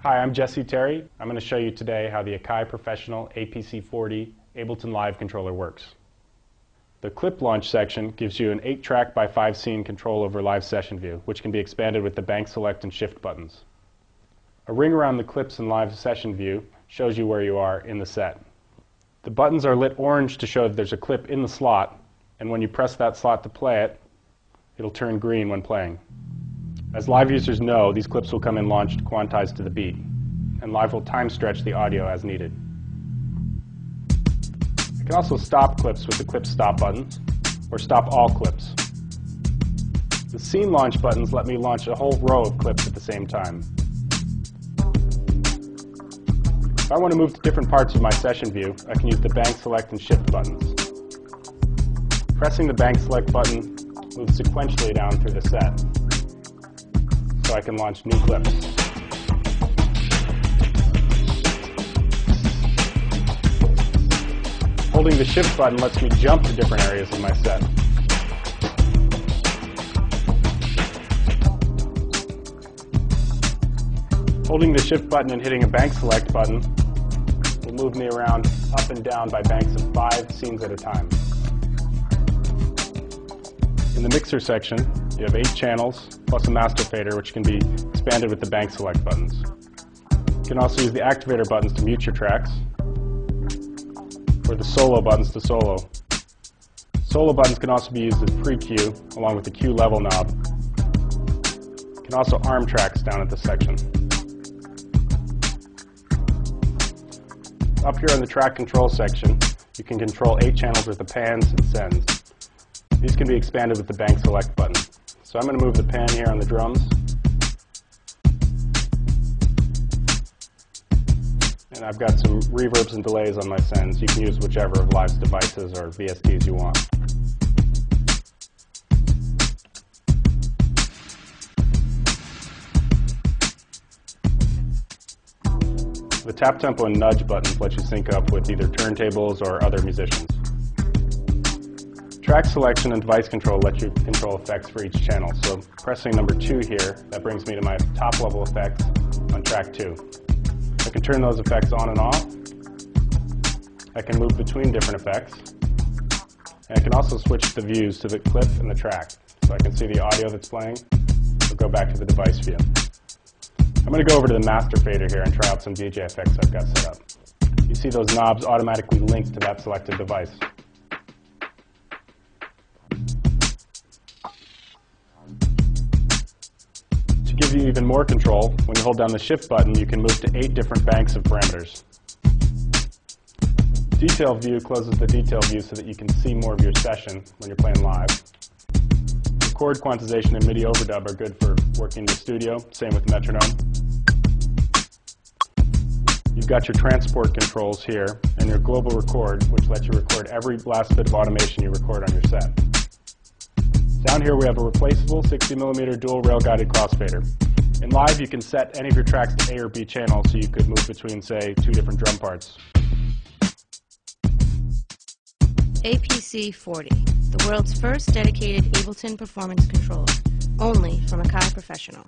Hi, I'm Jesse Terry. I'm going to show you today how the Akai Professional APC40 Ableton Live controller works. The clip launch section gives you an 8-track by 5-scene control over live session view, which can be expanded with the bank select and shift buttons. A ring around the clips in live session view shows you where you are in the set. The buttons are lit orange to show that there's a clip in the slot, and when you press that slot to play it, it'll turn green when playing. As live users know, these clips will come in launched quantized to the beat, and Live will time stretch the audio as needed. I can also stop clips with the clip stop buttons, or stop all clips. The scene launch buttons let me launch a whole row of clips at the same time. If I want to move to different parts of my session view, I can use the bank select and shift buttons. Pressing the bank select button moves sequentially down through the set, so I can launch new clips. Holding the shift button lets me jump to different areas in my set. Holding the shift button and hitting a bank select button will move me around up and down by banks of 5 scenes at a time. In the mixer section, you have 8 channels plus a master fader, which can be expanded with the bank select buttons. You can also use the activator buttons to mute your tracks, or the solo buttons to solo. Solo buttons can also be used as pre-cue, along with the cue level knob. You can also arm tracks down at this section. Up here in the track control section, you can control 8 channels with the pans and sends. These can be expanded with the bank select button. So I'm going to move the pan here on the drums. And I've got some reverbs and delays on my sends. You can use whichever of Live's devices or VSTs you want. The tap tempo and nudge buttons let you sync up with either turntables or other musicians. Track selection and device control let you control effects for each channel. So pressing number 2 here, that brings me to my top level effects on track 2. I can turn those effects on and off. I can move between different effects. And I can also switch the views to the clip and the track. So I can see the audio that's playing, or go back to the device view. I'm going to go over to the master fader here and try out some DJ effects I've got set up. You see those knobs automatically linked to that selected device. To give you even more control, when you hold down the shift button, you can move to 8 different banks of parameters. Detail view closes the detail view so that you can see more of your session when you're playing live. Chord quantization and MIDI overdub are good for working in the studio, same with metronome. You've got your transport controls here and your global record, which lets you record every last bit of automation you record on your set. Down here we have a replaceable 60mm dual rail guided crossfader. In Live you can set any of your tracks to A or B channels, so you could move between, say, 2 different drum parts. APC40, the world's first dedicated Ableton performance controller, only from Akai Professional.